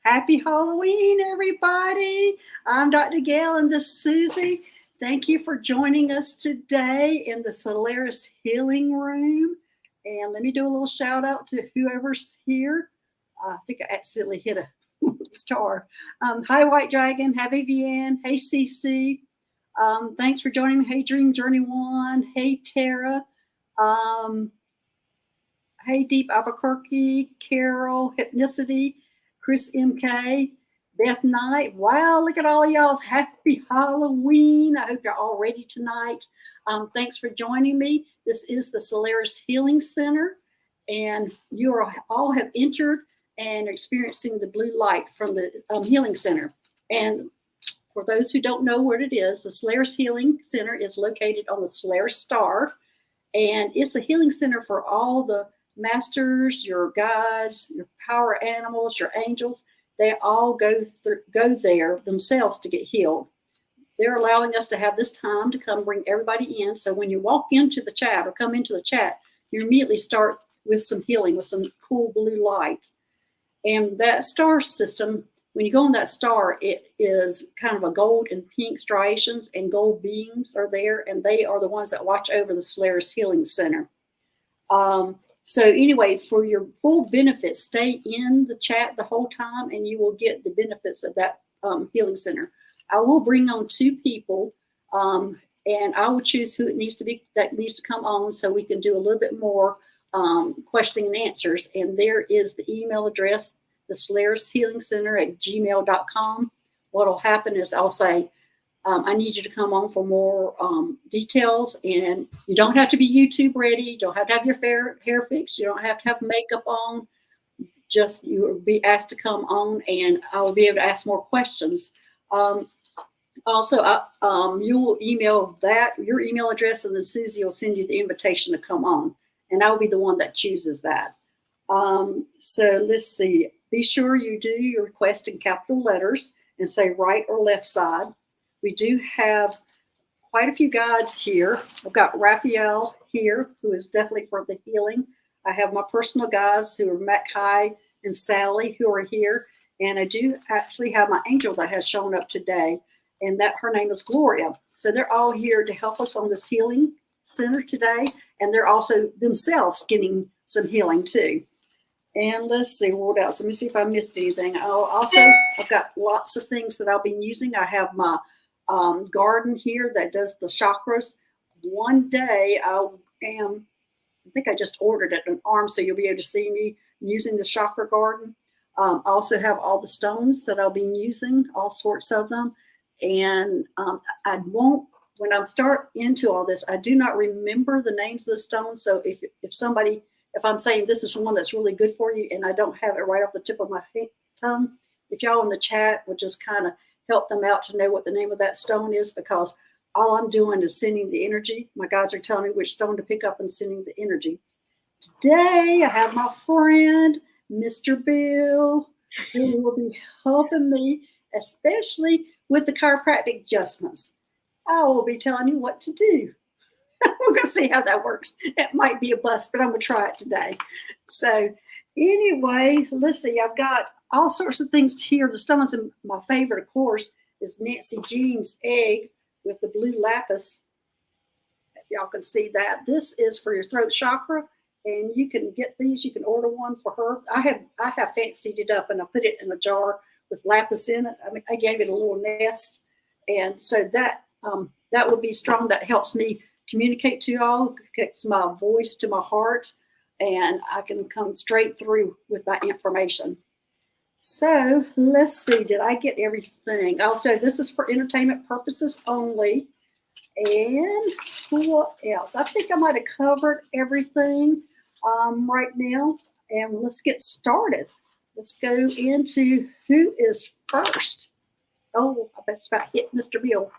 Happy Halloween, everybody. I'm Dr. Gail and this is Susie. Thank you for joining us today in the Solaris Healing Room. And let me do a little shout out to whoever's here. I think I accidentally hit a star. Hi, White Dragon. Hi, Vivian. Hey, Cece. Thanks for joining me. Hey, Dream Journey One. Hey, Tara. Hey, Deep Albuquerque. Carol. Hypnicity. Chris MK, Beth Knight. Wow, look at all of y'all. Happy Halloween. I hope you're all ready tonight. Thanks for joining me. This is the Solaris Healing Center, and you all have entered and experiencing the blue light from the Healing Center. And for those who don't know what it is, the Solaris Healing Center is located on the Solaris Star, and it's a healing center for all the masters, your guides, your power animals, your angels. They all go there themselves to get healed. They're allowing us to have this time to come bring everybody in. So when you walk into the chat or come into the chat, you immediately start with some healing, with some cool blue light. And that star system, when you go on that star, it is kind of a gold and pink striations, and gold beings are there, and they are the ones that watch over the Solaris Healing Center. So anyway, for your full benefit, stay in the chat the whole time and you will get the benefits of that healing center. I will bring on 2 people and I will choose who it needs to be that needs to come on so we can do a little bit more questioning and answers. And there is the email address, the Solaris Healing Center at gmail.com. What will happen is I'll say, I need you to come on for more details, and you don't have to be YouTube ready. You don't have to have your hair fixed. You don't have to have makeup on. Just you will be asked to come on, and I will be able to ask more questions. Also, you will email your email address, and then Susie will send you the invitation to come on, and I will be the one that chooses that. So let's see. Be sure you do your request in capital letters and say right or left side. We do have quite a few guides here. I've got Raphael here, who is definitely for the healing. I have my personal guides who are Matt Kai and Sally, who are here. And I do actually have my angel that has shown up today, and that her name is Gloria. So they're all here to help us on this healing center today. And they're also themselves getting some healing too. And let's see what else. Let me see if I missed anything. Oh, also, I've got lots of things that I'll be using. I have my garden here that does the chakras. One day I think I just ordered it an arm, so you'll be able to see me using the chakra garden. I also have all the stones that I'll be using, all sorts of them. And I won't, when I start into all this, I do not remember the names of the stones. So if I'm saying this is one that's really good for you and I don't have it right off the tip of my tongue, if y'all in the chat would just kind of help them out to know what the name of that stone is, because all I'm doing is sending the energy. My guides are telling me which stone to pick up and sending the energy. Today, I have my friend, Mr. Bill, who will be helping me, especially with the chiropractic adjustments. I will be telling you what to do. We're going to see how that works. It might be a bust, but I'm going to try it today. So anyway, let's see. I've got all sorts of things here. The stones, and my favorite, of course, is Nancy Jean's egg with the blue lapis. If y'all can see that. This is for your throat chakra, and you can get these. You can order one for her. I have fancied it up, and I put it in a jar with lapis in it. I gave it a little nest, and so that would be strong. That helps me communicate to y'all, gets my voice to my heart, and I can come straight through with my information. So let's see, did I get everything? Also, this is for entertainment purposes only. And what else? I think I might have covered everything right now. And let's get started. Let's go into who is first. Oh, I bet it's about hit Mr. Bill.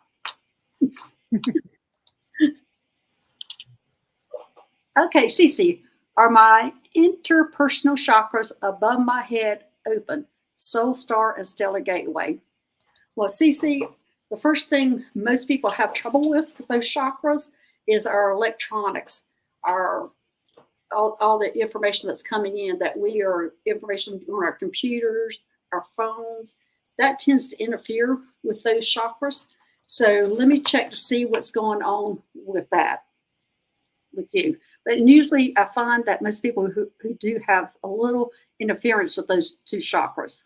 Okay, Cece, are my interpersonal chakras above my head open? Soul Star and Stellar Gateway. Well, Cece, the first thing most people have trouble with those chakras is our electronics, all the information that's coming in, that we are information on our computers, our phones, that tends to interfere with those chakras. So let me check to see what's going on with that with you. But usually I find that most people who do have a little interference with those two chakras.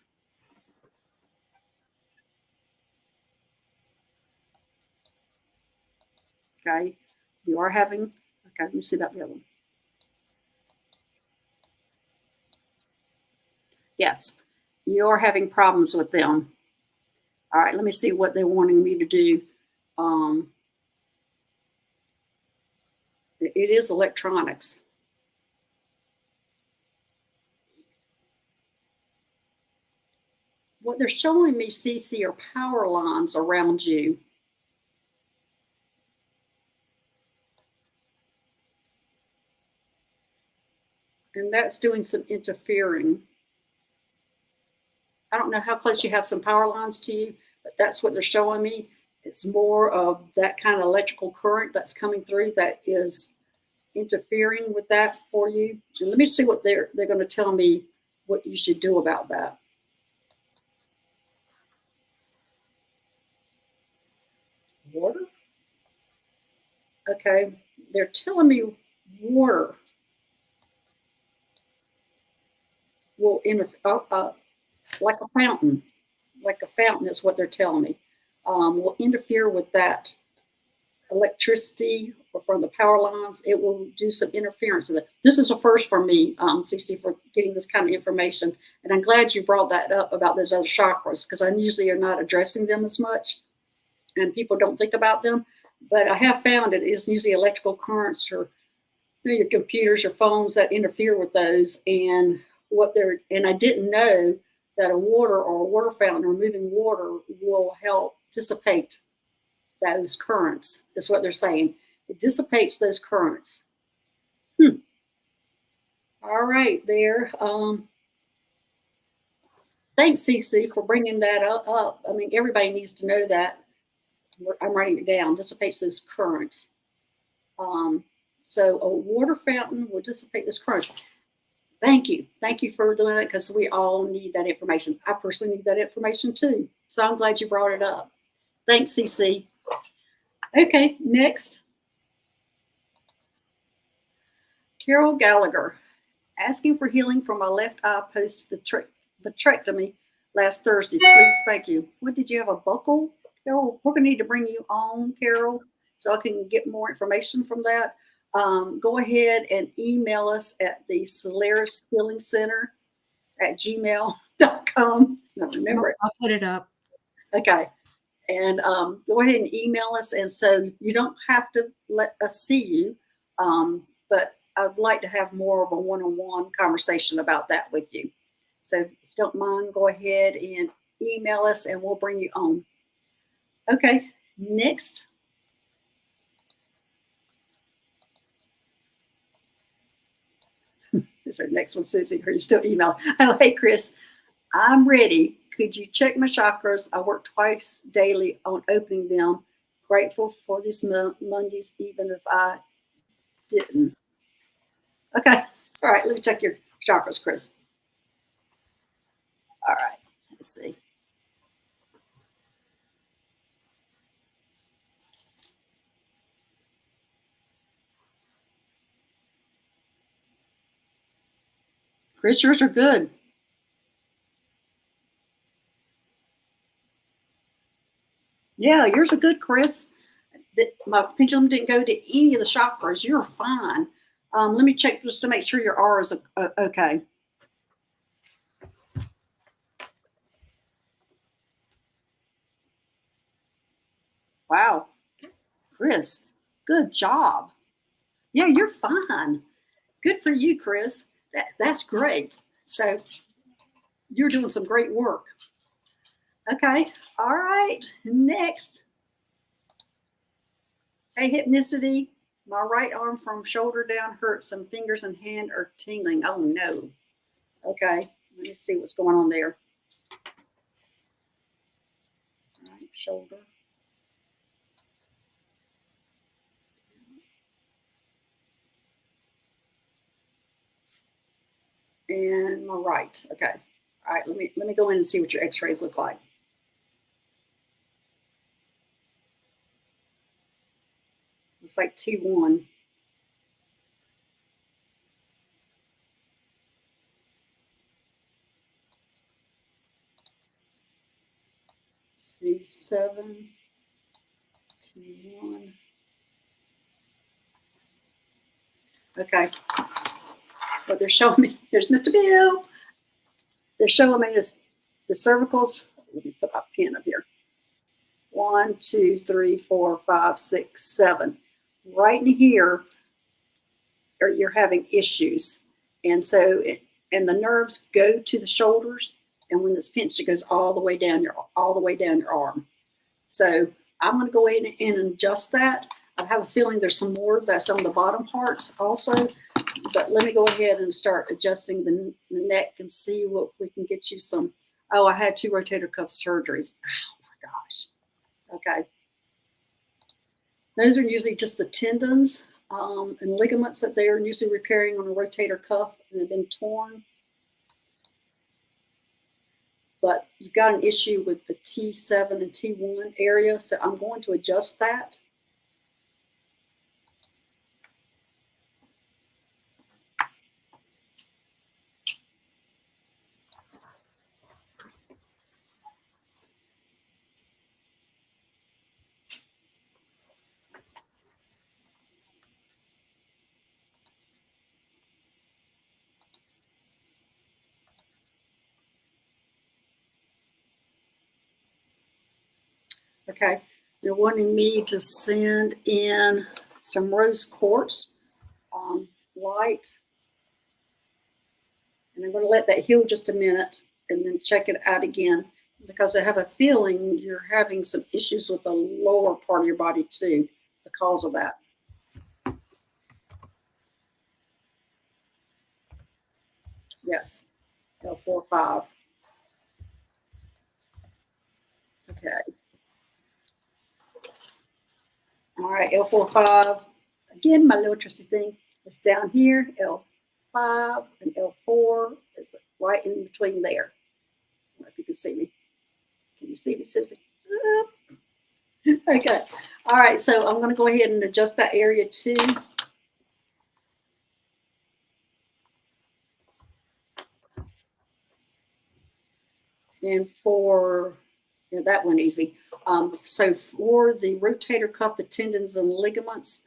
Okay, you are having, okay, let me see about the other one. Yes, you are having problems with them. All right, let me see what they're wanting me to do. Um, it is electronics. What they're showing me, CC, are power lines around you. And that's doing some interfering. I don't know how close you have some power lines to you, but that's what they're showing me. It's more of that kind of electrical current that's coming through that is interfering with that for you. And let me see what they're going to tell me what you should do about that. Water? Okay, they're telling me water will interfere, like a fountain. Like a fountain is what they're telling me. Will interfere with that electricity or from the power lines. It will do some interference with it. This is a first for me, CC, for getting this kind of information. And I'm glad you brought that up about those other chakras, because I usually are not addressing them as much and people don't think about them. But I have found it is usually electrical currents or your computers, your phones that interfere with those. And and I didn't know that a water or a water fountain or moving water will help dissipate those currents. That's what they're saying. It dissipates those currents. All right, there. Thanks, CC, for bringing that up. I mean, everybody needs to know that. I'm writing it down. Dissipates those currents. So a water fountain will dissipate those currents. Thank you. Thank you for doing that, because we all need that information. I personally need that information too. So I'm glad you brought it up. Thanks, CC. Okay, next. Carol Gallagher, asking for healing for my left eye post vitrectomy last Thursday. Please, thank you. What, did you have a buckle? Carol, we're going to need to bring you on, Carol, so I can get more information from that. Go ahead and email us at the Solaris Healing Center at gmail.com. No, remember it. I'll put it up. Okay. And go ahead and email us. And so you don't have to let us see you, but I'd like to have more of a one-on-one conversation about that with you. So if you don't mind, go ahead and email us and we'll bring you on. Okay, next. This is our next one, Susie. Are you still emailing? Oh, hey, Chris, I'm ready. Could you check my chakras? I work twice daily on opening them. Grateful for these Mondays, even if I didn't. Okay. All right. Let me check your chakras, Chris. All right. Let's see. Chris, yours are good. Yeah, yours are good, Chris. My pendulum didn't go to any of the chakras. You're fine. Let me check just to make sure your aura is okay. Wow, Chris, good job. Yeah, you're fine. Good for you, Chris. That's great. So you're doing some great work. Okay. All right. Next. Hey, hypnicity. My right arm from shoulder down hurts. Some fingers and hand are tingling. Oh, no. Okay. Let me see what's going on there. All right. Shoulder. And my right. Okay. All right, let me go in and see what your x-rays look like. Looks like T1. C7, T1. Okay. What they're showing me, here's Mr. Bill. They're showing me this, the cervicals. Let me put a pen up here. 1, 2, 3, 4, 5, 6, 7. Right in here, or you're having issues. And so, and the nerves go to the shoulders. And when it's pinched, it goes all the way down your arm. So I'm going to go in and adjust that. I have a feeling there's some more that's on the bottom parts also, but let me go ahead and start adjusting the neck and see what we can get you some. Oh, I had 2 rotator cuff surgeries. Oh my gosh. Okay. Those are usually just the tendons and ligaments that they are usually repairing on a rotator cuff and have been torn. But you've got an issue with the T7 and T1 area, so I'm going to adjust that. Okay, they're wanting me to send in some rose quartz light. And I'm going to let that heal just a minute and then check it out again, because I have a feeling you're having some issues with the lower part of your body too because of that. Yes, L4-5. Okay. All right, L4-5. Again, my little trusty thing is down here. L5 and L4 is right in between there. I don't know if you can see me. Can you see me, Susie? Okay. All right, so I'm going to go ahead and adjust that area too. And for that one easy. So for the rotator cuff, the tendons and ligaments,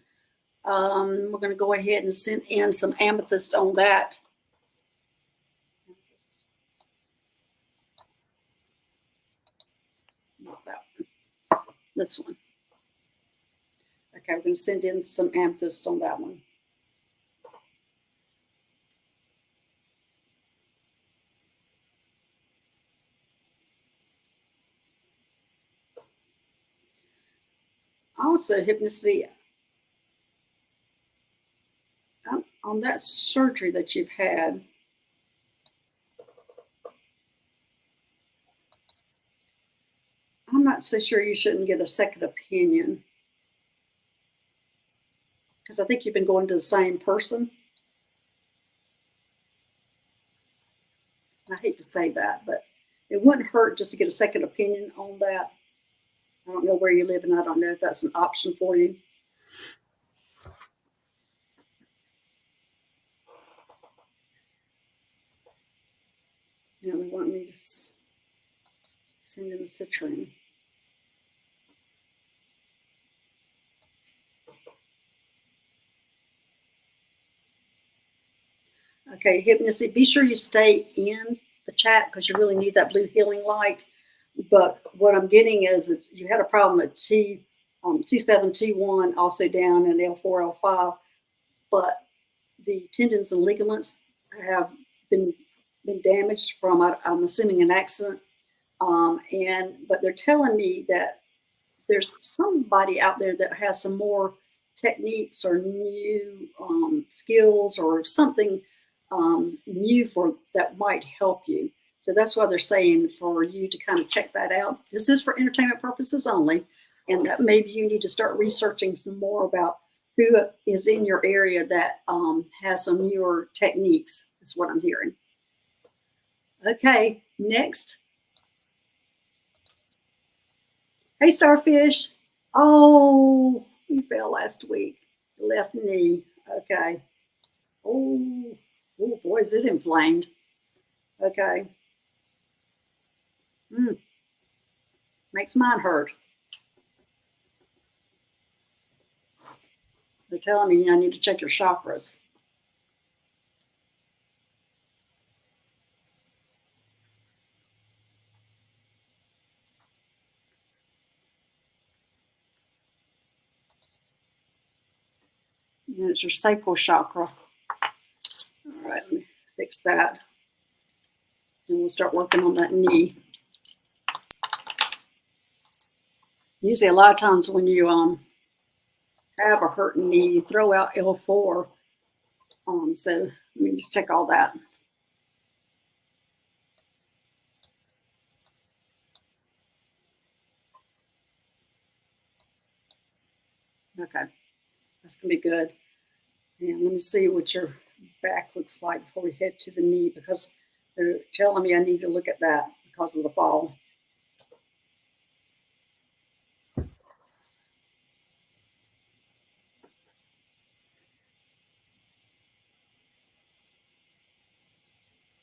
we're going to go ahead and send in some amethyst on that. Not that one. This one. Okay, we're going to send in some amethyst on that one. Also, hypnosis on that surgery that you've had. I'm not so sure you shouldn't get a second opinion, because I think you've been going to the same person. I hate to say that, but it wouldn't hurt just to get a second opinion on that. I don't know where you live, and I don't know if that's an option for you. They want me to send in the citrine. Okay, hypnosis, be sure you stay in the chat because you really need that blue healing light. But what I'm getting is you had a problem at C7, T1, also down in L4, L5, but the tendons and ligaments have been damaged from, I'm assuming, an accident. But they're telling me that there's somebody out there that has some more techniques or new skills or something new for that might help you. So that's why they're saying for you to kind of check that out. This is for entertainment purposes only, and that maybe you need to start researching some more about who is in your area that has some newer techniques, is what I'm hearing. Okay, next. Hey, Starfish. Oh, you fell last week. Left knee. Okay. Oh, oh boy, is it inflamed. Okay. Makes mine hurt. They're telling me I need to check your chakras. And it's your sacral chakra. All right, let me fix that. And we'll start working on that knee. Usually a lot of times when you have a hurting knee, you throw out L4. So let me just check all that. Okay, that's gonna be good. And let me see what your back looks like before we head to the knee, because they're telling me I need to look at that because of the fall.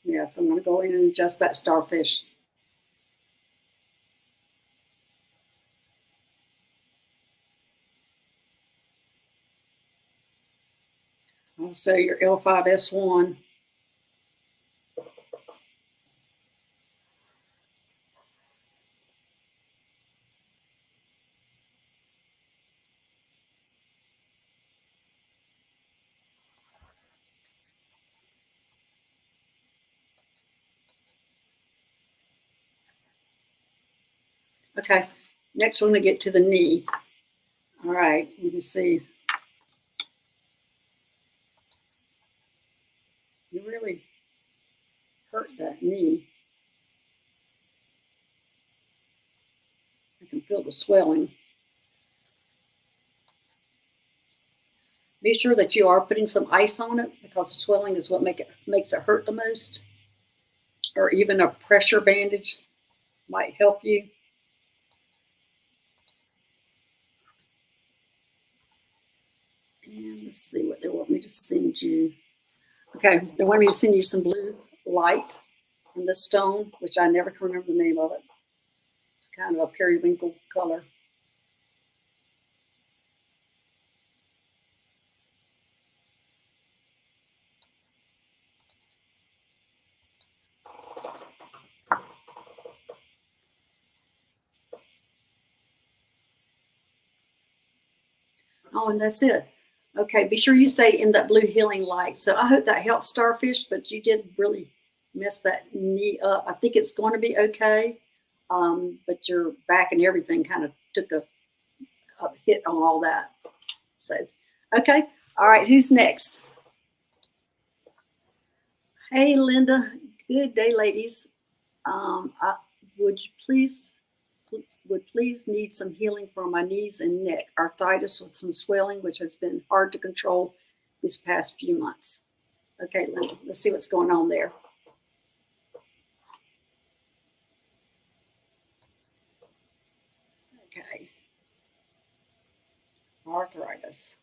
Yes, I'm going to go in and adjust that Starfish. Also, your L5S1. Okay, next we're going to get to the knee. All right, let me see. You really hurt that knee. I can feel the swelling. Be sure that you are putting some ice on it, because the swelling is what makes it hurt the most. Or even a pressure bandage might help you. And let's see what they want me to send you. Okay, they want me to send you some blue light from this stone, which I never can remember the name of it. It's kind of a periwinkle color. Oh, and that's it. Okay, be sure you stay in that blue healing light. So I hope that helps, Starfish, but you did really mess that knee up. I think it's going to be okay, but your back and everything kind of took a hit on all that. So, okay. All right, who's next? Hey, Linda. Good day, ladies. I would please need some healing for my knees and neck, arthritis with some swelling, which has been hard to control these past few months. Okay, Linda, let's see what's going on there. Okay. Arthritis.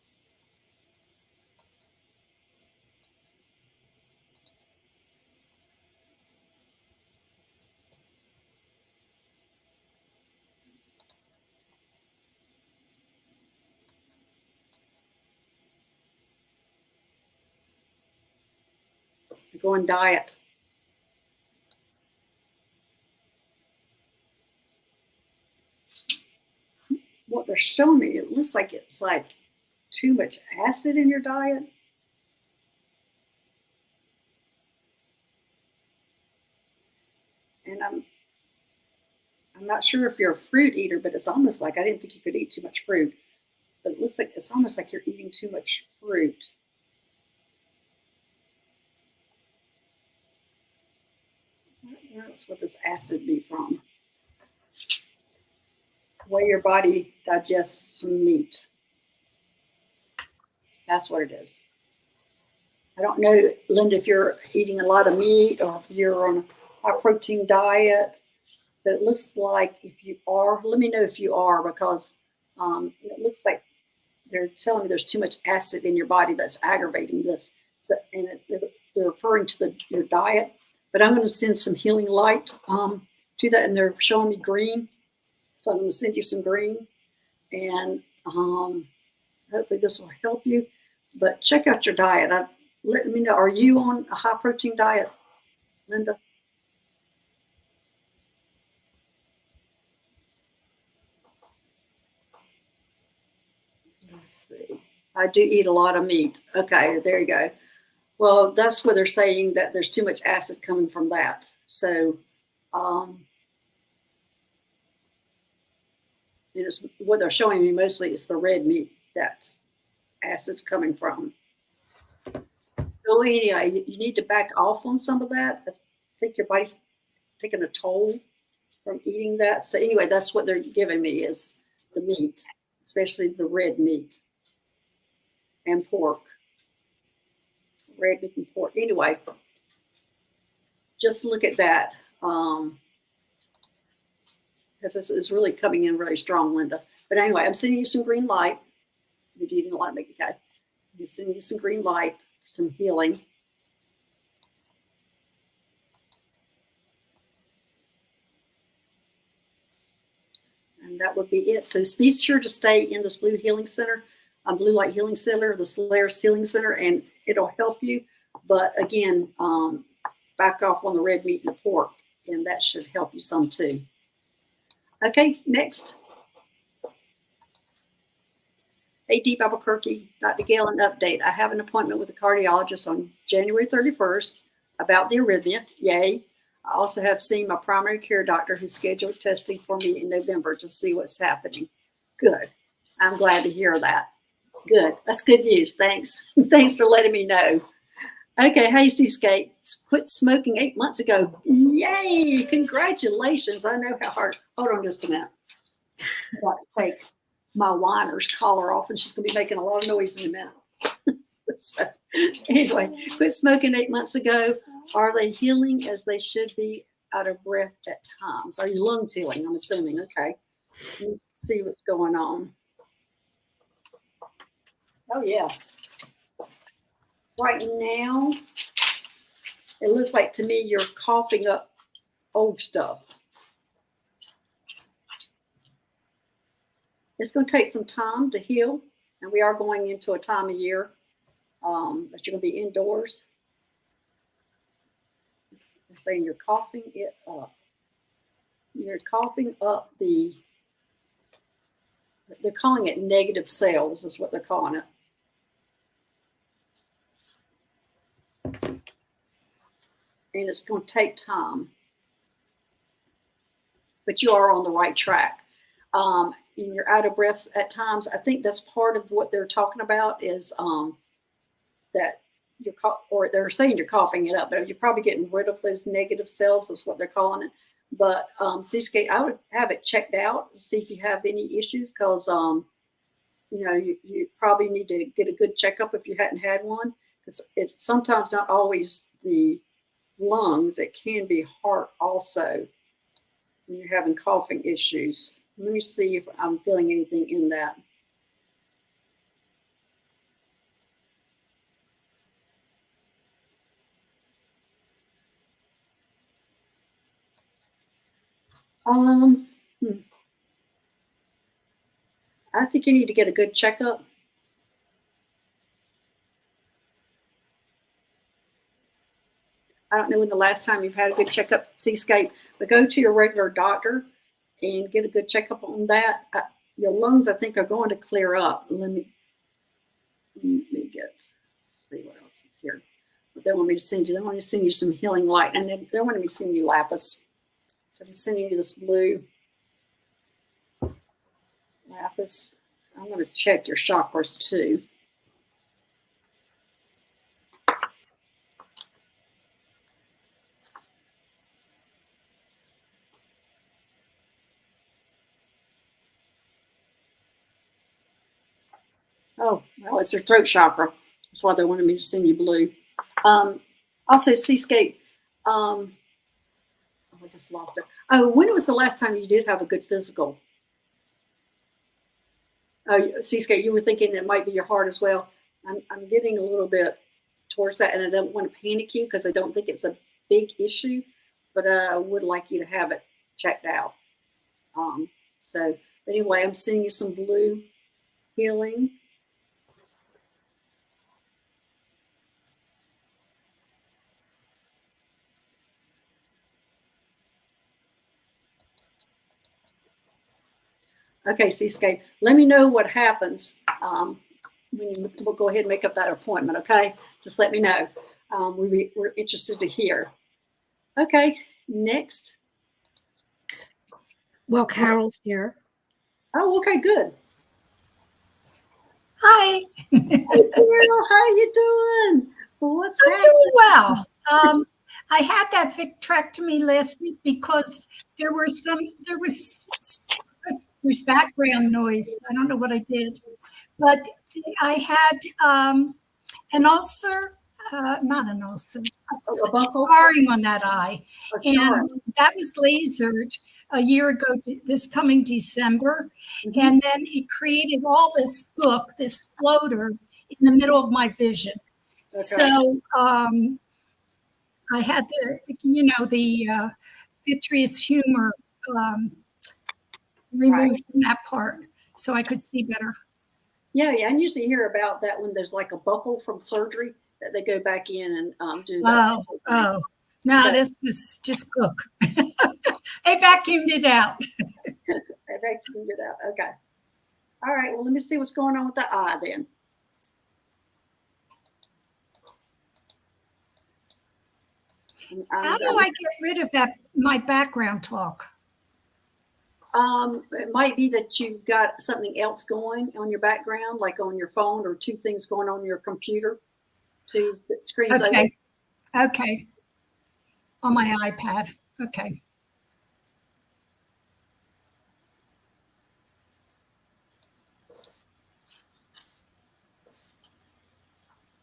Go on diet. What they're showing me, it looks like it's like too much acid in your diet. And I'm not sure if you're a fruit eater, but it's almost like I didn't think you could eat too much fruit. But it looks like it's almost like you're eating too much fruit. Where else would this acid be from? The way your body digests some meat. That's what it is. I don't know, Linda, if you're eating a lot of meat or if you're on high protein diet. But it looks like if you are, let me know if you are, because it looks like they're telling me there's too much acid in your body that's aggravating this. So, and they're referring to your diet. But I'm going to send some healing light to that, and they're showing me green. So I'm going to send you some green, and hopefully this will help you. But check out your diet. Let me know. Are you on a high protein diet, Linda? Let's see. I do eat a lot of meat. Okay, there you go. Well, that's what they're saying, that there's too much acid coming from that. So, it's what they're showing me mostly is the red meat that's acid's coming from. So anyway, you need to back off on some of that. I think your body's taking a toll from eating that. So anyway, that's what they're giving me is the meat, especially the red meat and pork. Red meat and pork. Anyway, just look at that. Because this is really coming in really strong, Linda. But anyway, I'm sending you some green light. You didn't want to make it okay. I'm sending you some green light, some healing. And that would be it. So be sure to stay in this Blue Healing Center, Blue Light Healing Center, the Solaris Healing Center, and it'll help you. But again, back off on the red meat and the pork, and that should help you some too. Okay, next. Hey, Deep Albuquerque, Dr. Gail, an update. I have an appointment with a cardiologist on January 31st about the arrhythmia. Yay. I also have seen my primary care doctor who scheduled testing for me in November to see what's happening. Good. I'm glad to hear that. Good. That's good news. Thanks. Thanks for letting me know. Okay. Hey, Seascape. Quit smoking 8 months ago. Yay. Congratulations. I know how hard. Hold on just a minute. I got to take my whiner's collar off, and she's going to be making a lot of noise in a minute. So, anyway, quit smoking 8 months ago. Are they healing as they should be, out of breath at times? Are your lungs healing? I'm assuming. Okay. Let's see what's going on. Oh, yeah. Right now, it looks like to me you're coughing up old stuff. It's going to take some time to heal, and we are going into a time of year that you're going to be indoors. I'm saying you're coughing it up. You're coughing up they're calling it negative cells, is what they're calling it. And it's going to take time. But you are on the right track. And you're out of breath at times. I think that's part of what they're talking about is that or they're saying you're coughing it up, but you're probably getting rid of those negative cells, is what they're calling it. But Seascape, I would have it checked out to see if you have any issues, because you probably need to get a good checkup if you hadn't had one, because it's sometimes not always the lungs, it can be heart also when you're having coughing issues. Let me see if I'm feeling anything in that. I think you need to get a good checkup. I don't know when the last time you've had a good checkup, Seascape, but go to your regular doctor and get a good checkup on that. Your lungs, I think, are going to clear up. Let me see what else is here. But they want me to send you. They want me to send you some healing light, and then they want me to send you lapis. So I'm sending you this blue lapis. I'm going to check your chakras too. Oh, well, it's your throat chakra. That's why they wanted me to send you blue. Also, Seascape, I just lost it. Oh, when was the last time you did have a good physical? Oh, Seascape, you were thinking it might be your heart as well. I'm getting a little bit towards that, and I don't want to panic you because I don't think it's a big issue, but I would like you to have it checked out. So anyway, I'm sending you some blue healing. Okay, Seascape, let me know what happens. We'll go ahead and make up that appointment, okay? Just let me know. We're interested to hear. Okay, next. Well, Carol's here. Oh, okay, good. Hi. Hey, Carol, how you doing? What's I'm happening? doing well. I had that vitrectomy last week because there's background noise. I don't know what I did, but I had an ulcer, not an ulcer, scarring on that eye, and that was lasered a year ago, this coming December, and then it created all this this floater in the middle of my vision. So I had the vitreous humor removed from that part so I could see better. Yeah, I usually hear about that when there's like a buckle from surgery that they go back in and do that. No, this was just cook. They vacuumed it out. They vacuumed it out. Okay. All right. Well, let me see what's going on with the eye then. How do I get rid of my background talk? It might be that you've got something else going on your background, like on your phone, or two things going on your computer. Two screens open. Okay. On my iPad. Okay.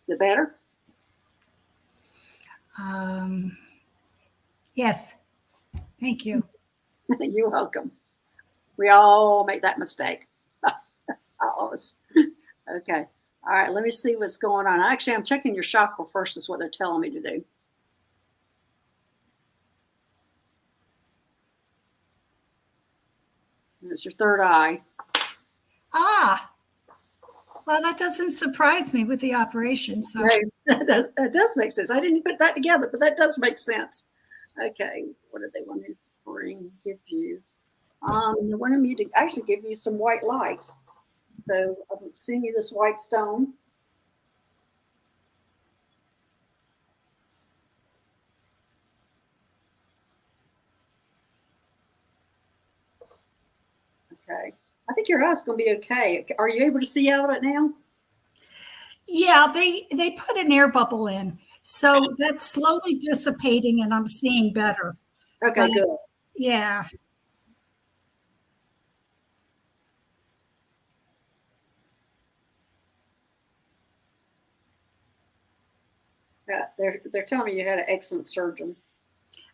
Is it better? Yes. Thank you. You're welcome. We all make that mistake. Always. Okay. All right. Let me see what's going on. Actually, I'm checking your chakra first, is what they're telling me to do. It's your third eye. Well, that doesn't surprise me with the operation. So that does make sense. I didn't put that together, but that does make sense. Okay. What did they want to give you? They wanted me to actually give you some white light. So I'm seeing you this white stone. Okay. I think your eye's going to be okay. Are you able to see out of it now? Yeah, they put an air bubble in. So that's slowly dissipating and I'm seeing better. Okay, good. Yeah. They're telling me you had an excellent surgeon.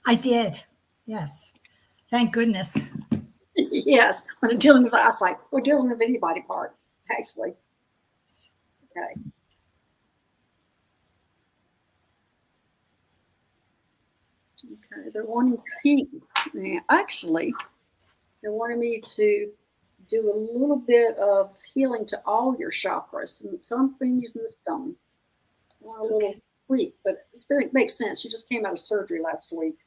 I did. Yes. Thank goodness. Yes. When I'm dealing with eyesight, we're dealing with any body part, actually. Okay. Okay, they're wanting pink. Now, actually, they wanted me to do a little bit of healing to all your chakras. And so I've been using the stone. I want a little tweak, but it makes sense. You just came out of surgery last week.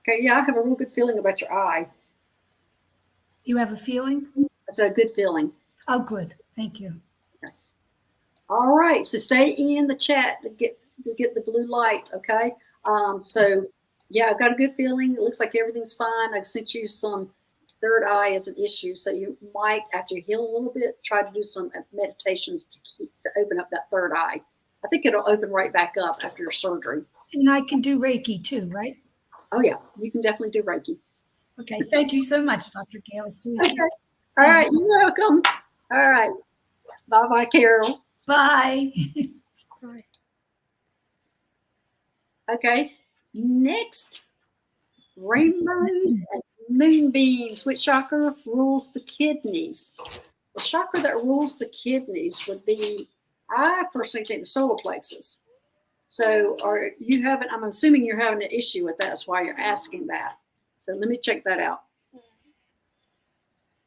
Okay, yeah, I have a real good feeling about your eye. You have a feeling? That's a good feeling. Oh, good. Thank you. Okay. All right, so stay in the chat to get the blue light, okay? So, yeah, I've got a good feeling. It looks like everything's fine. I've sent you some third eye as an issue, so you might, after you heal a little bit, try to do some meditations to open up that third eye. I think it'll open right back up after your surgery. And I can do Reiki too, right? Oh, yeah, you can definitely do Reiki. Okay, thank you so much, Dr. Gail. Okay. All right, you're welcome. All right. Bye-bye, Carol. Bye. Okay. Next, rainbows and moonbeams. Which chakra rules the kidneys? The chakra that rules the kidneys would be, I personally think, the solar plexus. So I'm assuming you're having an issue with that. That's why you're asking that. So let me check that out.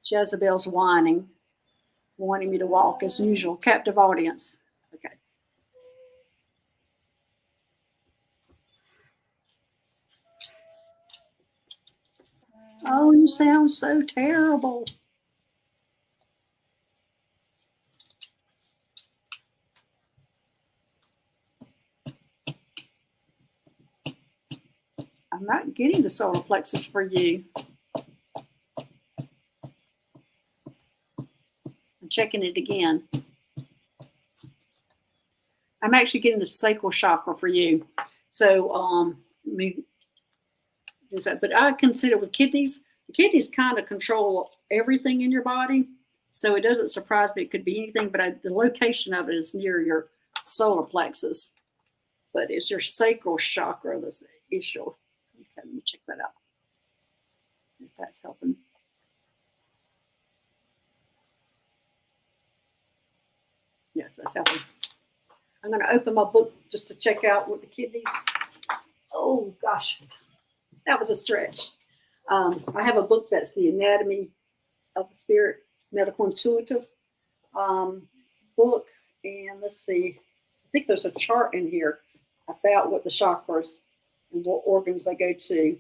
Jezebel's whining, wanting me to walk as usual. Captive audience. Okay. Oh, you sound so terrible. I'm not getting the solar plexus for you. I'm checking it again. I'm actually getting the sacral chakra for you. So, but I consider with kidneys, the kidneys kind of control everything in your body. So it doesn't surprise me. It could be anything, but the location of it is near your solar plexus. But it's your sacral chakra that's the issue. Okay, let me check that out. If that's helping. Yes, that's helping. I'm going to open my book just to check out what the kidneys. Oh, gosh. That was a stretch. I have a book that's the Anatomy of the Spirit, Medical Intuitive book. And let's see. I think there's a chart in here about what the chakras and what organs they go to.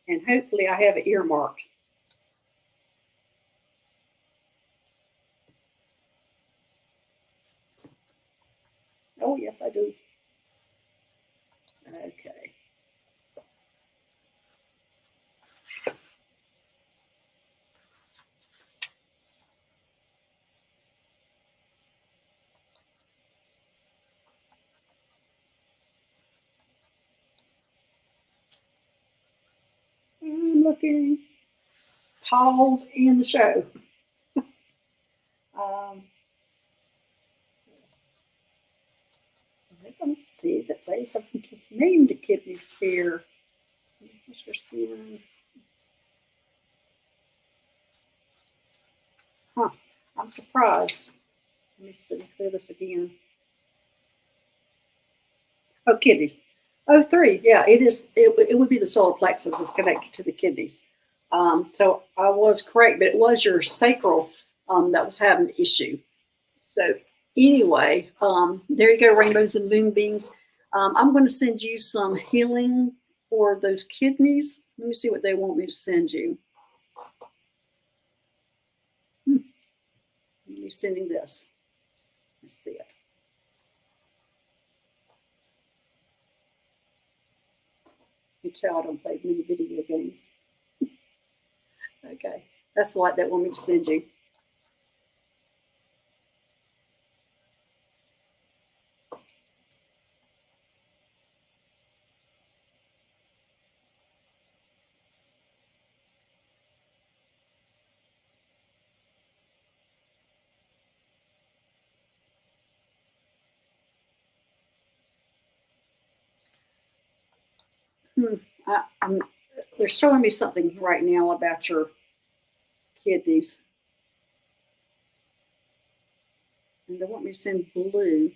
And hopefully I have it earmarked. Oh, yes, I do. Okay. I'm looking. Pause in the show. Let me see that they have named the kidneys here. Mr. Steven. Huh. I'm surprised. Let me see. Clear this again. Oh, kidneys. Oh, 3. Yeah, it is. It would be the solar plexus that's connected to the kidneys. So I was correct, but it was your sacral that was having the issue. So anyway, there you go, rainbows and moonbeams. I'm going to send you some healing for those kidneys. Let me see what they want me to send you. Let me sending this. Let's see it. You can tell I don't play many video games. Okay, that's the light that want me to send you. They're showing me something right now about your kidneys. And they want me to send blue.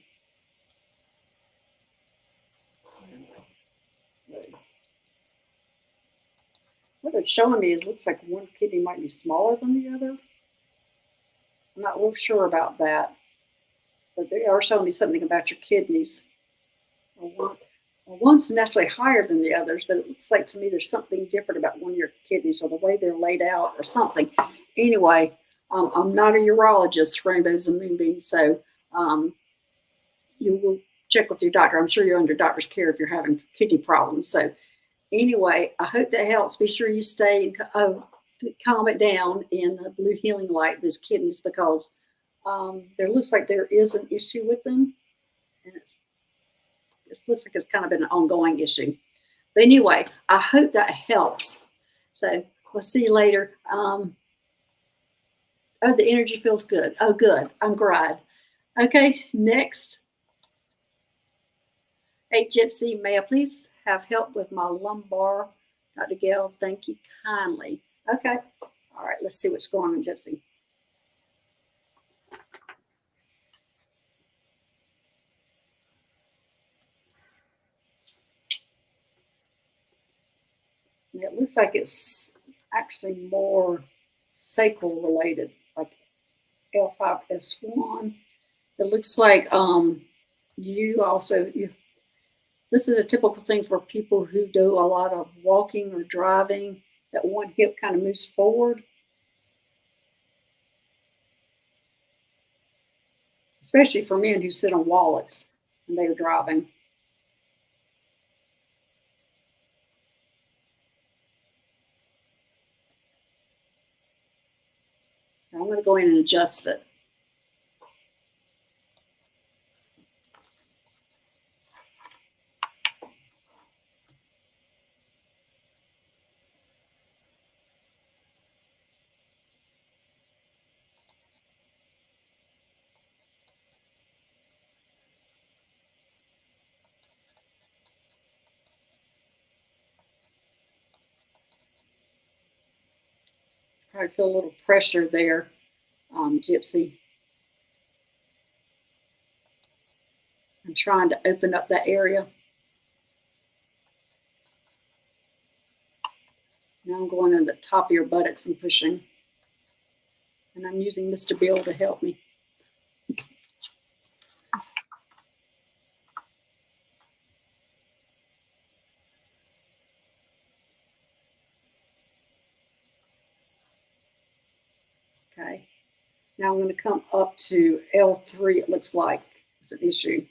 What they're showing me is looks like one kidney might be smaller than the other. I'm not real sure about that. But they are showing me something about your kidneys. One's naturally higher than the others, but it looks like to me there's something different about one of your kidneys or the way they're laid out or something. Anyway, I'm not a urologist, rainbows and moonbeams, so you will check with your doctor. I'm sure you're under doctor's care if you're having kidney problems. So anyway, I hope that helps. Be sure you stay and calm it down in the blue healing light, those kidneys, because there looks like there is an issue with them. And it looks like it's kind of been an ongoing issue. But anyway, I hope that helps. So we'll see you later. Oh, the energy feels good. Oh, good. I'm glad. Okay, next. Hey, Gypsy, may I please have help with my lumbar? Dr. Gail, thank you kindly. Okay. All right, let's see what's going on, Gypsy. It looks like it's actually more sacral related, like L5S1. It looks like this is a typical thing for people who do a lot of walking or driving, that one hip kind of moves forward. Especially for men who sit on wallets when they are driving. I'm going to go in and adjust it. Probably feel a little pressure there, Gypsy. I'm trying to open up that area. Now I'm going in the top of your buttocks and pushing. And I'm using Mr. Bill to help me. Okay. Now I'm going to come up to L3, it looks like it's an issue.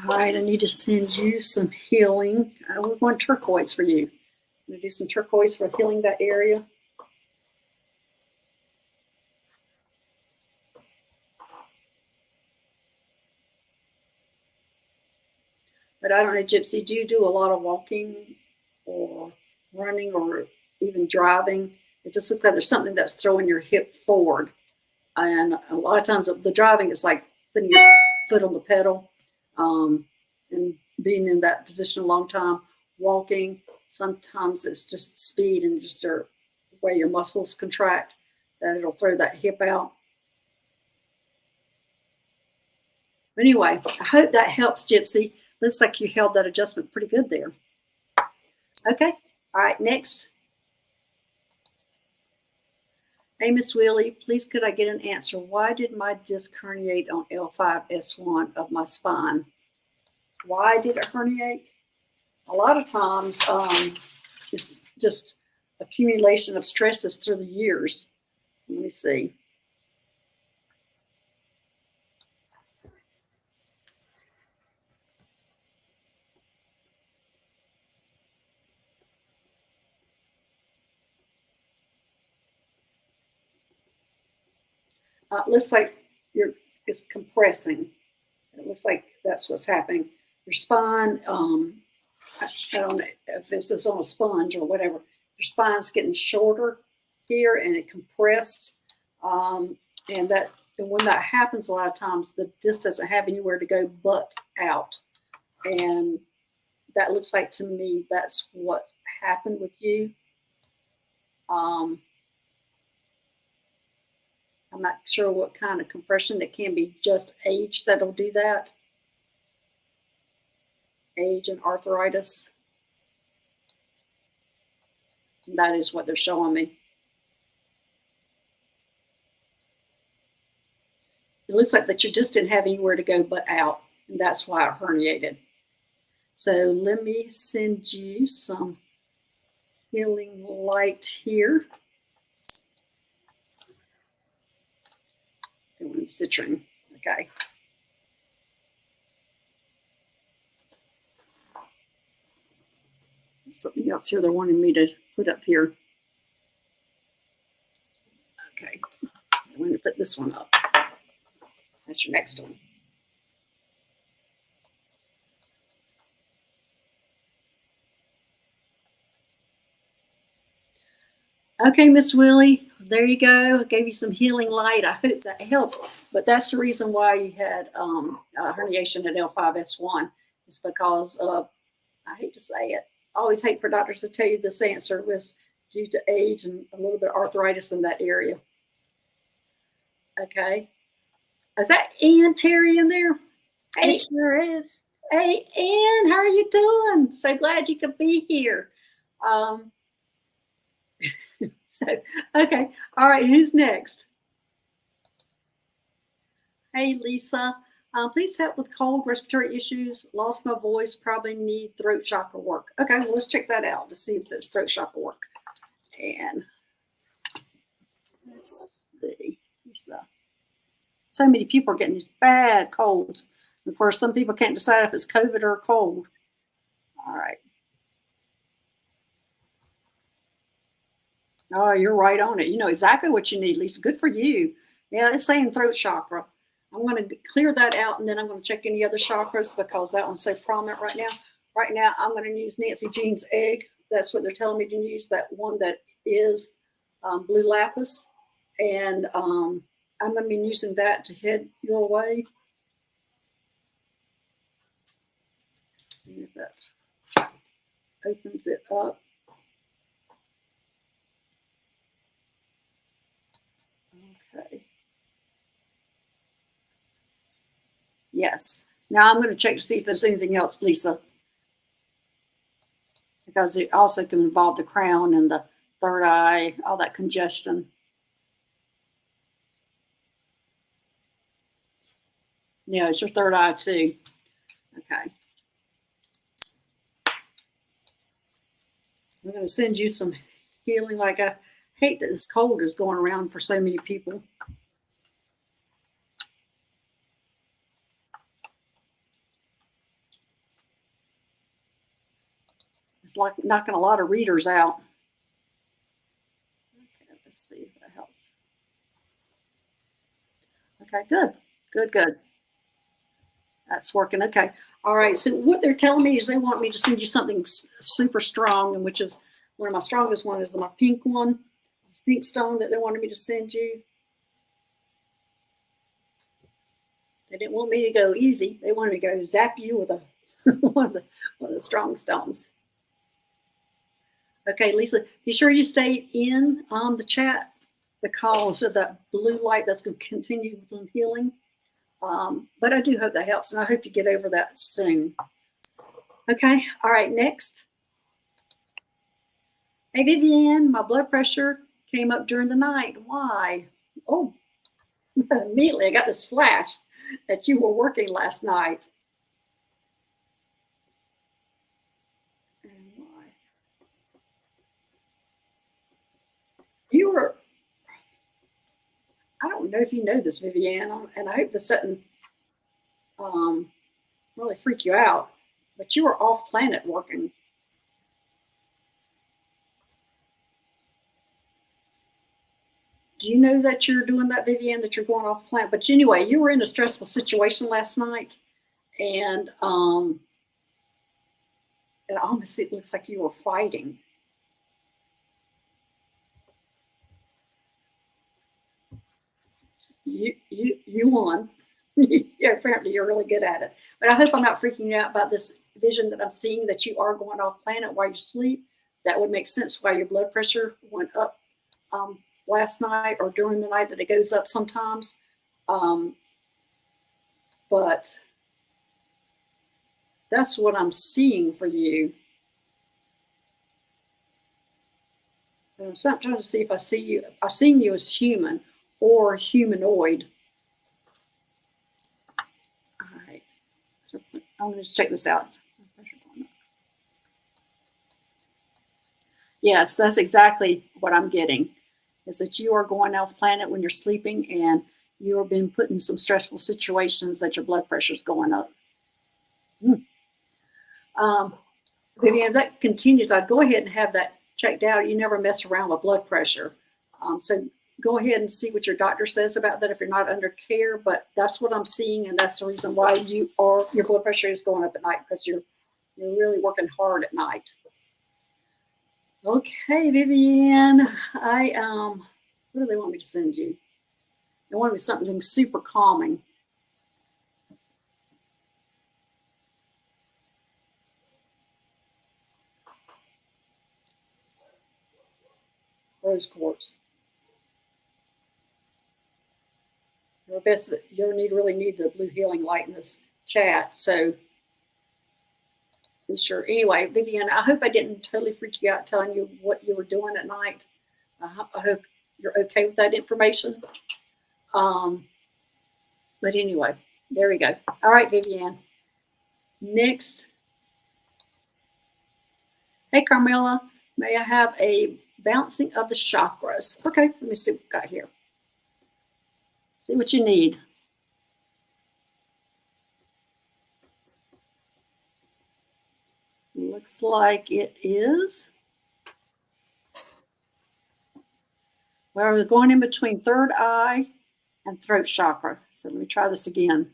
All right, I need to send you some healing. We're going turquoise for you. I'm going to do some turquoise for healing that area. But I don't know, Gypsy, do you do a lot of walking or running or even driving? It just looks like there's something that's throwing your hip forward. And a lot of times the driving is like putting your foot on the pedal and being in that position a long time. Walking, sometimes it's just speed and just the way your muscles contract that it'll throw that hip out. Anyway, I hope that helps, Gypsy. Looks like you held that adjustment pretty good there. Okay. All right, next. Hey, Miss Willie, please could I get an answer? Why did my disc herniate on L5S1 of my spine? Why did it herniate? A lot of times it's just accumulation of stresses through the years. Let me see. Looks like it's compressing. It looks like that's what's happening. Your spine, I don't know if this is on a sponge or whatever, your spine's getting shorter here and it compressed. And when that happens, a lot of times the disc doesn't have anywhere to go but out. And that looks like to me that's what happened with you. I'm not sure what kind of compression. It can be just age that'll do that. Age and arthritis. And that is what they're showing me. It looks like that you just didn't have anywhere to go but out. And that's why it herniated. So let me send you some healing light here. Citrine, okay. Something else here they're wanting me to put up here. Okay, I'm going to put this one up. That's your next one. Okay, Miss Willie, there you go. I gave you some healing light. I hope that helps. But that's the reason why you had herniation at L5S1 is because of, I hate to say it, I always hate for doctors to tell you this answer was due to age and a little bit of arthritis in that area. Okay. Is that Ann Perry in there? Hey, It sure is. hey, Ann, how are you doing? So glad you could be here. So, okay. All right. Who's next? Hey, Lisa. Please help with cold respiratory issues. Lost my voice. Probably need throat chakra work. Okay. Well, let's check that out to see if that's throat chakra work. And let's see. So many people are getting these bad colds. Of course, some people can't decide if it's COVID or a cold. All right. Oh, you're right on it. You know exactly what you need, Lisa. Good for you. Yeah, it's saying throat chakra. I'm going to clear that out, and then I'm going to check any other chakras because that one's so prominent right now. Right now, I'm going to use Nancy Jean's egg. That's what they're telling me to use, that one that is blue lapis. And I'm going to be using that to head your way. See if that opens it up. Okay. Yes. Now I'm going to check to see if there's anything else, Lisa, because it also can involve the crown and the third eye, all that congestion. Yeah, it's your third eye too. Okay. I'm going to send you some healing. Like, I hate that this cold is going around for so many people. It's like knocking a lot of readers out. Okay, let's see if that helps. Okay, good, good, good. That's working. Okay. All right. So what they're telling me is they want me to send you something super strong, and which is one of my strongest one is my pink one, this pink stone that they wanted me to send you. They didn't want me to go easy. They wanted me to go zap you with a one of the strong stones. Okay, Lisa, be sure you stay in the chat because of that blue light that's going to continue with the healing. But I do hope that helps, and I hope you get over that soon. Okay, all right, next. Hey, Vivian, my blood pressure came up during the night. Why? Oh, immediately I got this flash that you were working last night. And why? You were, I don't know if you know this, Vivian, and I hope this doesn't really freak you out, but you were off planet working. Do you know that you're doing that, Vivian, that you're going off planet? But anyway, you were in a stressful situation last night, and it almost looks like you were fighting. You won. Yeah, apparently you're really good at it. But I hope I'm not freaking you out about this vision that I'm seeing that you are going off planet while you sleep. That would make sense why your blood pressure went up last night or during the night, that it goes up sometimes. But that's what I'm seeing for you. And I'm trying to see if I see you. I've seen you as human or humanoid. All right. So I'm going to check this out. Yes, that's exactly what I'm getting. Is that you are going off planet when you're sleeping, and you have been put in some stressful situations that your blood pressure is going up. Vivian, if that continues, I'd go ahead and have that checked out. You never mess around with blood pressure. So go ahead and see what your doctor says about that if you're not under care, but that's what I'm seeing, and that's the reason why your blood pressure is going up at night, because you're really working hard at night. Okay, Vivian, what do they want me to send you? They want me something super calming. Rose quartz. You'll really need the blue healing light in this chat. So be sure. Anyway, Vivian, I hope I didn't totally freak you out telling you what you were doing at night. I hope you're okay with that information. But anyway, there we go. All right, Vivian. Next. Hey, Carmela, may I have a bouncing of the chakras? Okay, let me see what we've got here. See what you need. Looks like it is. Well, we're going in between third eye and throat chakra. So let me try this again.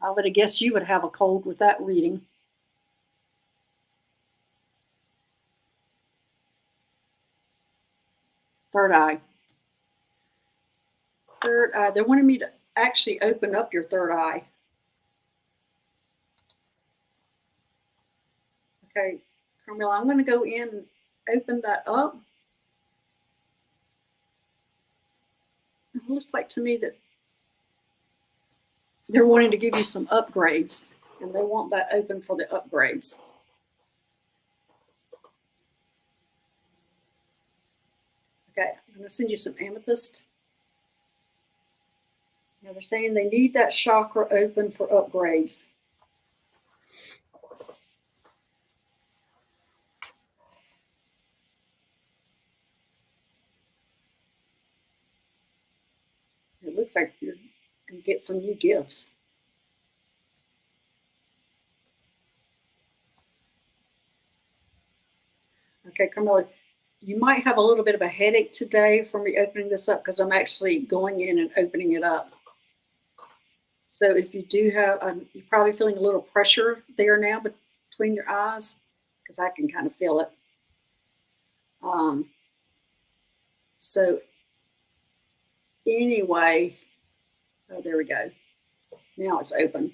I would have guessed you would have a cold with that reading. Third eye. Third eye. They wanted me to actually open up your third eye. Okay, Carmela, I'm going to go in and open that up. It looks like to me that they're wanting to give you some upgrades, and they want that open for the upgrades. Okay, I'm going to send you some amethyst. Now they're saying they need that chakra open for upgrades. It looks like you're going to get some new gifts. Okay, Carmela, you might have a little bit of a headache today from me opening this up because I'm actually going in and opening it up. So if you do have, you're probably feeling a little pressure there now between your eyes, because I can kind of feel it. So anyway, oh, there we go. Now it's open.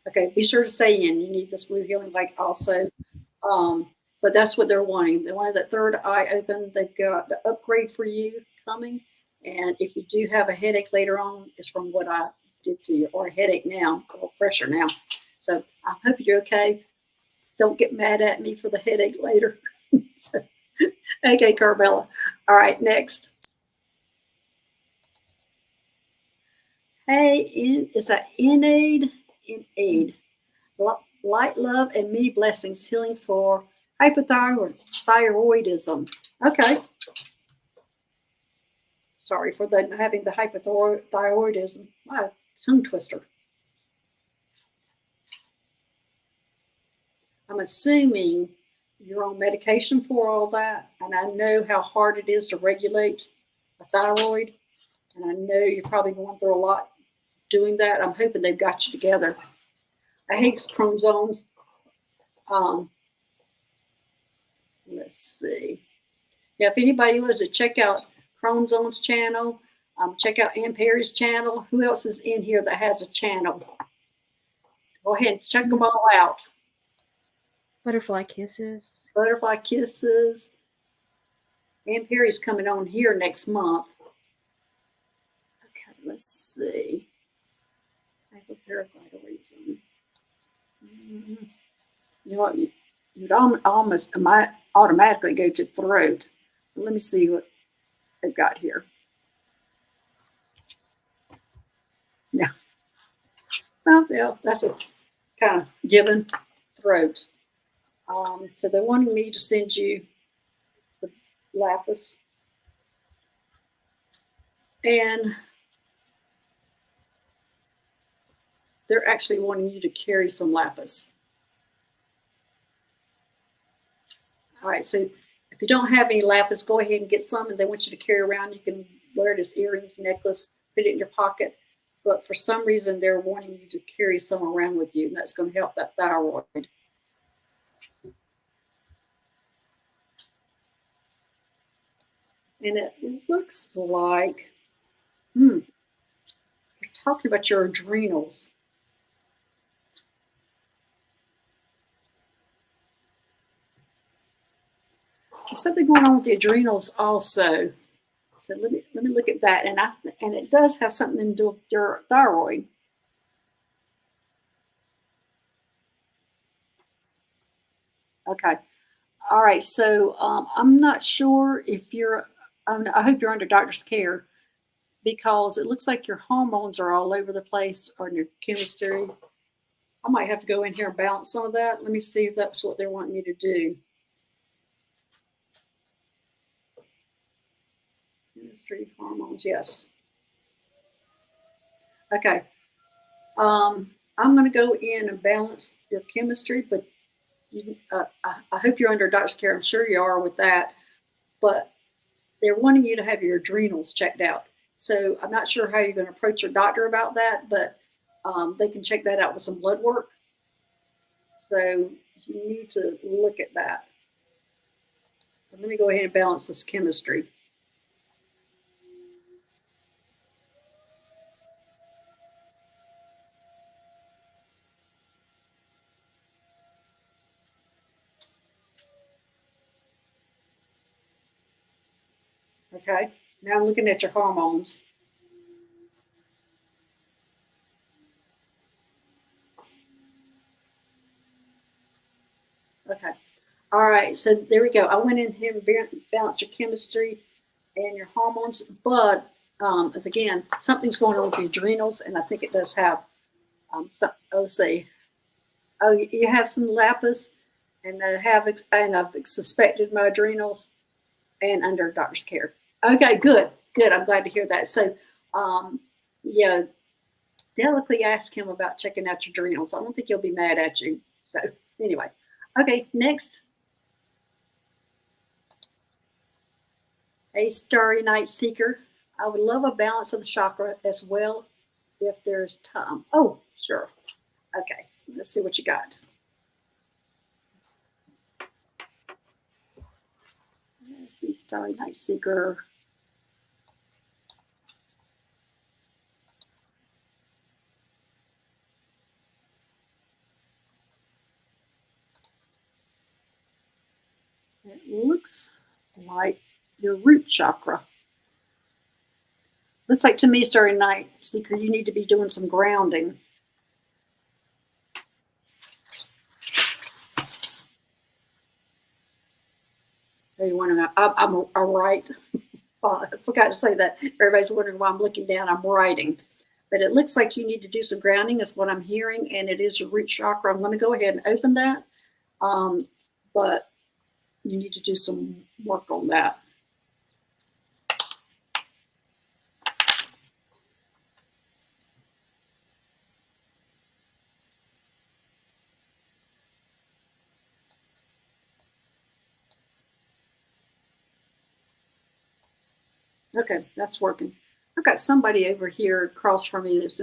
Okay, be sure to stay in. You need this blue healing light also. But that's what they're wanting. They wanted that third eye open. They've got the upgrade for you coming. And if you do have a headache later on, it's from what I did to you, or a headache now, or pressure now. So I hope you're okay. Don't get mad at me for the headache later. So, okay, Carmela. All right, next. Hey, it's an Inaid. Light, love, and many blessings, healing for hypothyroidism. Okay. Sorry for having the hypothyroidism. My tongue twister. I'm assuming you're on medication for all that, and I know how hard it is to regulate a thyroid, and I know you're probably going through a lot doing that. I'm hoping they've got you together. I hate chromosomes. Let's see. Yeah, if anybody wants to check out Chromosomes channel, check out Ann Perry's channel. Who else is in here that has a channel? Go ahead and check them all out. Butterfly Kisses. Butterfly Kisses. Ann Perry's coming on here next month. Okay, let's see. Hypothyroidism. You know what? You'd almost might automatically go to throat. Let me see what they've got here. Yeah. Well, yeah, that's a kind of given. Throat. So they're wanting me to send you the lapis. And they're actually wanting you to carry some lapis. All right, so if If you don't have any lapis, go ahead and get some, and they want you to carry around. You can wear it as earrings, necklace, put it in your pocket. But for some reason, they're wanting you to carry some around with you, and that's going to help that thyroid. And it looks like, you're talking about your adrenals. There's something going on with the adrenals also. So let me look at that, and it does have something to do with your thyroid. Okay, all right. So I'm not sure if you're. I hope you're under doctor's care, because it looks like your hormones are all over the place, or in your chemistry. I might have to go in here and balance some of that. Let me see if that's what they're wanting me to do. Chemistry, hormones, yes. Okay. I'm going to go in and balance your chemistry, but I hope you're under doctor's care. I'm sure you are with that. But they're wanting you to have your adrenals checked out. So I'm not sure how you're going to approach your doctor about that, but they can check that out with some blood work. So you need to look at that. Let me go ahead and balance this chemistry. Okay, now I'm looking at your hormones. Okay, all right, so there we go. I went in here and balanced your chemistry and your hormones, but as again, something's going on with the adrenals, and I think it does have let's see. Oh, you have some lapis, and I've suspected my adrenals, and under doctor's care. Okay, good. I'm glad to hear that. So, yeah, delicately ask him about checking out your adrenals. I don't think he'll be mad at you. So, anyway, okay, next. A starry night seeker. I would love a balance of the chakra as well if there's time. Oh, sure. Okay, let's see what you got. Let's see, starry night seeker. It looks like your root chakra. Looks like to me, starry night seeker, you need to be doing some grounding. You want to know? I'm right. I forgot to say that. Everybody's wondering why I'm looking down. I'm writing. But it looks like you need to do some grounding is what I'm hearing, and it is your root chakra. I'm going to go ahead and open that. But you need to do some work on that. Okay, that's working. I've got somebody over here across from me that's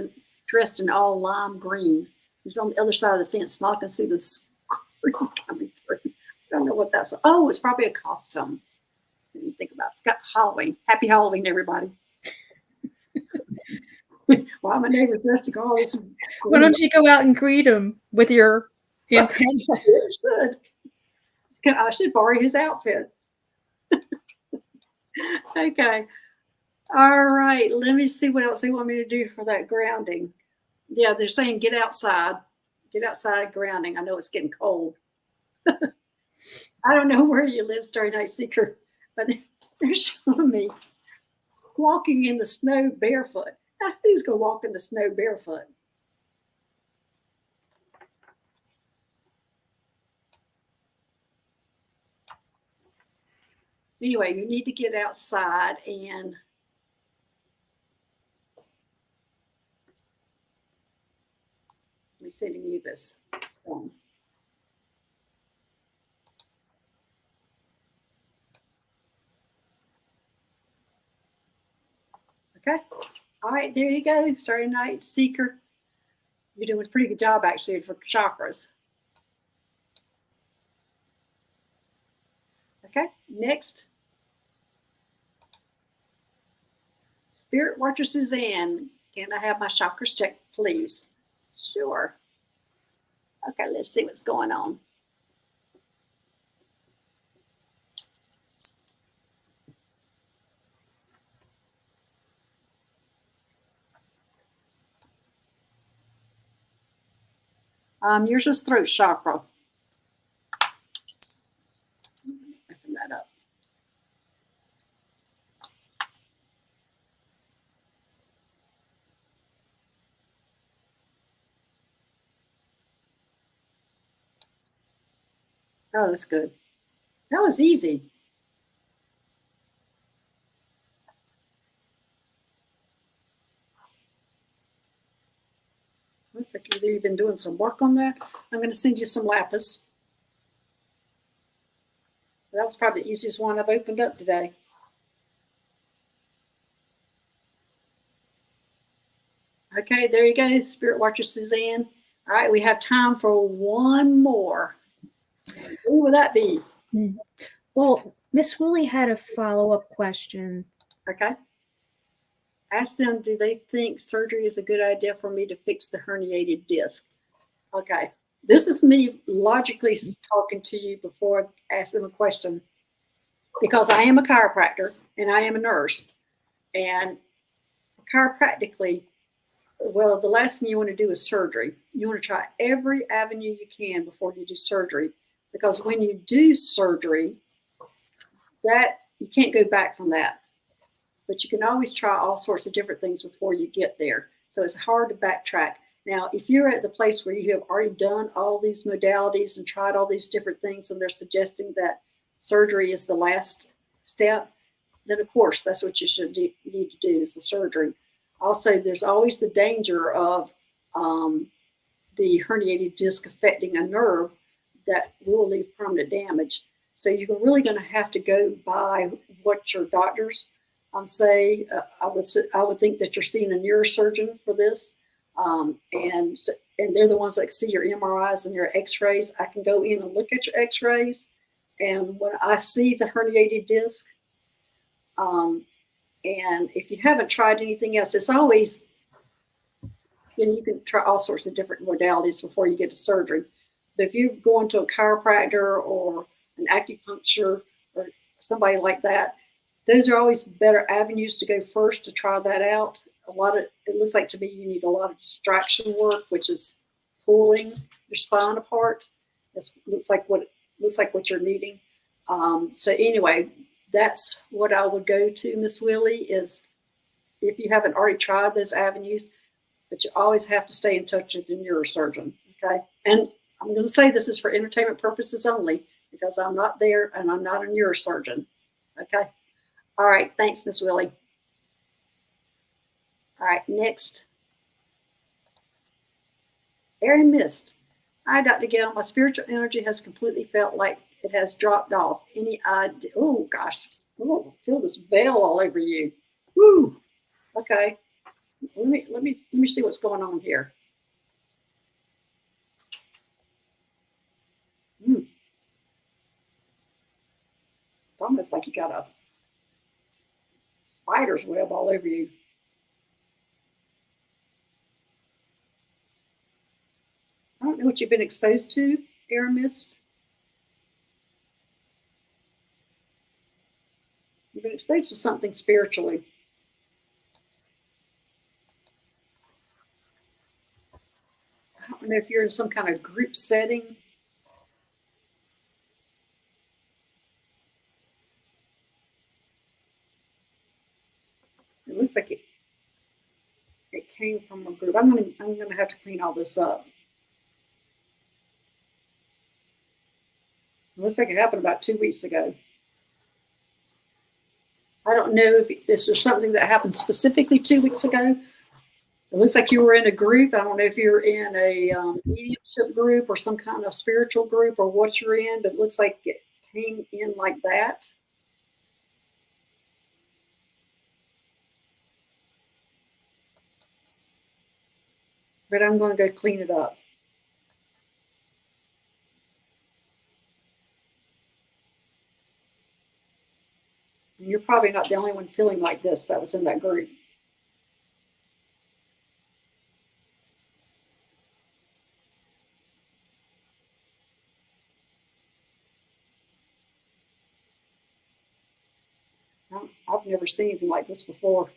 dressed in all lime green. He's on the other side of the fence, and I can see the screen coming through. I don't know what that's. Oh, it's probably a costume. Didn't think about it. Got Halloween. Happy Halloween, everybody. Why my neighbor's dressed in all this green. Why don't you go out and greet him with your antenna? I should borrow his outfit. Okay. All right. Let me see what else they want me to do for that grounding. Yeah, they're saying get outside. Get outside grounding. I know it's getting cold. I don't know where you live, Starry Night Seeker, but they're showing me walking in the snow barefoot. Now, who's going to walk in the snow barefoot? Anyway, you need to get outside and let me sending you this stone. Okay. All right, there you go. Starry Night Seeker. You're doing a pretty good job actually for chakras. Okay, next. Spirit Watcher Suzanne, can I have my chakras checked, please? Sure. Okay, let's see what's going on. Yours is throat chakra. Open that up. Oh, that's good. That was easy. Looks like either you've been doing some work on that. I'm going to send you some lapis. That was probably the easiest one I've opened up today. Okay, there you go, Spirit Watcher Suzanne. All right, we have time for one more. Who would that be? Well, Miss Willie had a follow-up question. Okay. Ask them, do they think surgery is a good idea for me to fix the herniated disc? Okay. This is me logically talking to you before I ask them a question, because I am a chiropractor and I am a nurse. And chiropractically, well, the last thing you want to do is surgery. You want to try every avenue you can before you do surgery, because when you do surgery, that you can't go back from that. But you can always try all sorts of different things before you get there. So it's hard to backtrack. Now, if you're at the place where you have already done all these modalities and tried all these different things, and they're suggesting that surgery is the last step, then of course that's what you should need to do, is the surgery. Also, there's always the danger of the herniated disc affecting a nerve that will leave permanent damage. So you're really going to have to go by what your doctors say. I would think that you're seeing a neurosurgeon for this, and they're the ones that see your MRIs and your X-rays. I can go in and look at your X-rays, and when I see the herniated disc, and if you haven't tried anything else, it's always, you can try all sorts of different modalities before you get to surgery. But if you're going to a chiropractor or an acupuncture or somebody like that, those are always better avenues to go first to try that out. It looks like to me you need a lot of distraction work, which is pulling your spine apart. That looks like what you're needing. So anyway, that's what I would go to, Miss Willie, is if you haven't already tried those avenues, but you always have to stay in touch with the neurosurgeon, okay? And I'm going to say this is for entertainment purposes only, because I'm not there and I'm not a neurosurgeon, okay? All right, thanks, Miss Willie. All right, next. Aaron Mist. Hi, Dr. Gail. My spiritual energy has completely felt like it has dropped off. Any idea? Oh, gosh. Oh, feel this veil all over you. Woo. Okay. Let me see what's going on here. It's almost like you got a spider's web all over you. I don't know what you've been exposed to, Aramis. You've been exposed to something spiritually. I don't know if you're in some kind of group setting. It looks like it came from a group. I'm gonna have to clean all this up. It looks like it happened about 2 weeks ago. I don't know if this is something that happened specifically 2 weeks ago. It looks like you were in a group. I don't know if you're in a mediumship group or some kind of spiritual group or what you're in, but it looks like it came in like that. but I'm going to go clean it up. And you're probably not the only one feeling like this that was in that group. I've never seen anything like this before.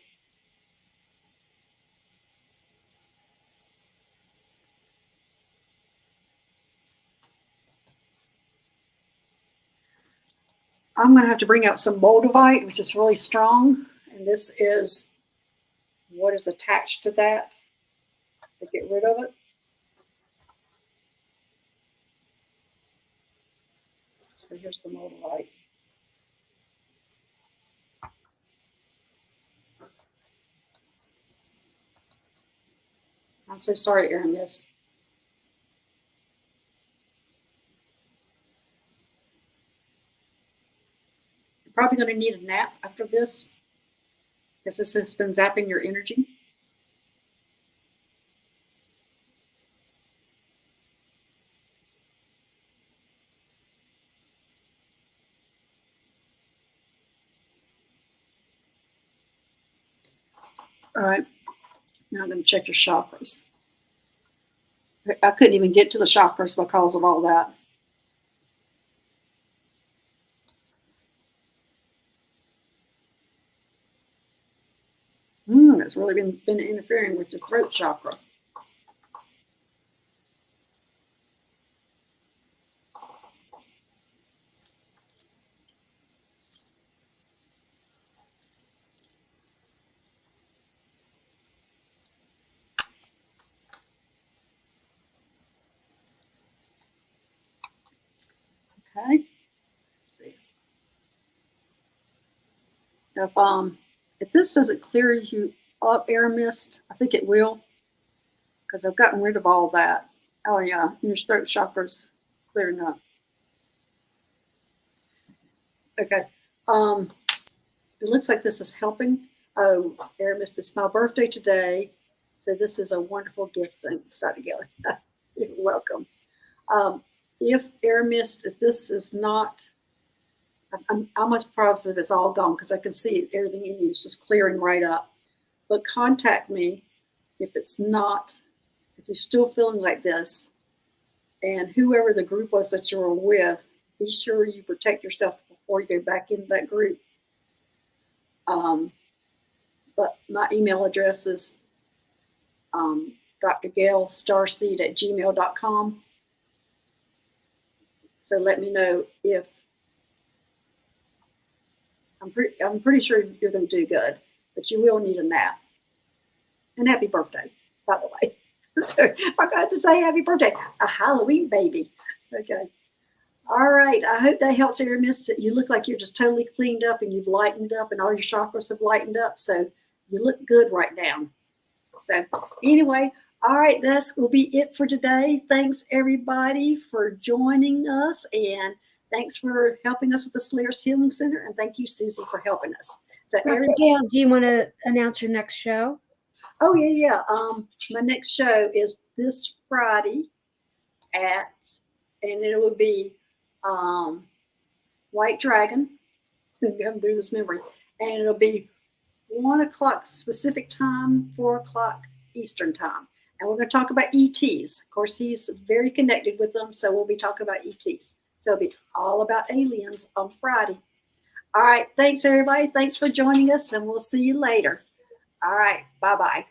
I'm going to have to bring out some moldavite, which is really strong. And this is what is attached to that to get rid of it. So here's the moldavite. I'm so sorry, Air Mist. You're probably going to need a nap after this because this has been zapping your energy. All right, now I'm going to check your chakras. I couldn't even get to the chakras because of all that. It's really been interfering with your throat chakra. Okay, let's see. If this doesn't clear you up, Air Mist, I think it will, because I've gotten rid of all that. Oh yeah, your throat chakra's clearing up. Okay. It looks like this is helping. Oh, Air Mist, it's my birthday today, so this is a wonderful gift. Thanks, Dr. Gail. You're welcome. If Air Mist, if this is not, I'm almost positive it's all gone because I can see everything in you is just clearing right up. But contact me if it's not, if you're still feeling like this, and whoever the group was that you were with, be sure you protect yourself before you go back into that group. But my email address is drgailstarseed@gmail.com. So let me know if I'm pretty sure you're going to do good, but you will need a nap. And happy birthday, by the way. So I got to say happy birthday, a Halloween baby. Okay. All right. I hope that helps, Air Mist. You look like you're just totally cleaned up and you've lightened up and all your chakras have lightened up. So you look good right now. So anyway, all right, that will be it for today. Thanks everybody for joining us, and thanks for helping us with the Solaris Healing Center, and thank you, Susie, for helping us. So Dr. Gail, do you want to announce your next show? Oh yeah. My next show is this Friday and it will be White Dragon. I'm going through this memory, and it'll be 1 o'clock Pacific time, 4 o'clock Eastern time. And we're going to talk about ETs. Of course, he's very connected with them, so we'll be talking about ETs. So it'll be all about aliens on Friday. All right. Thanks, everybody. Thanks for joining us, and we'll see you later. All right. Bye-bye.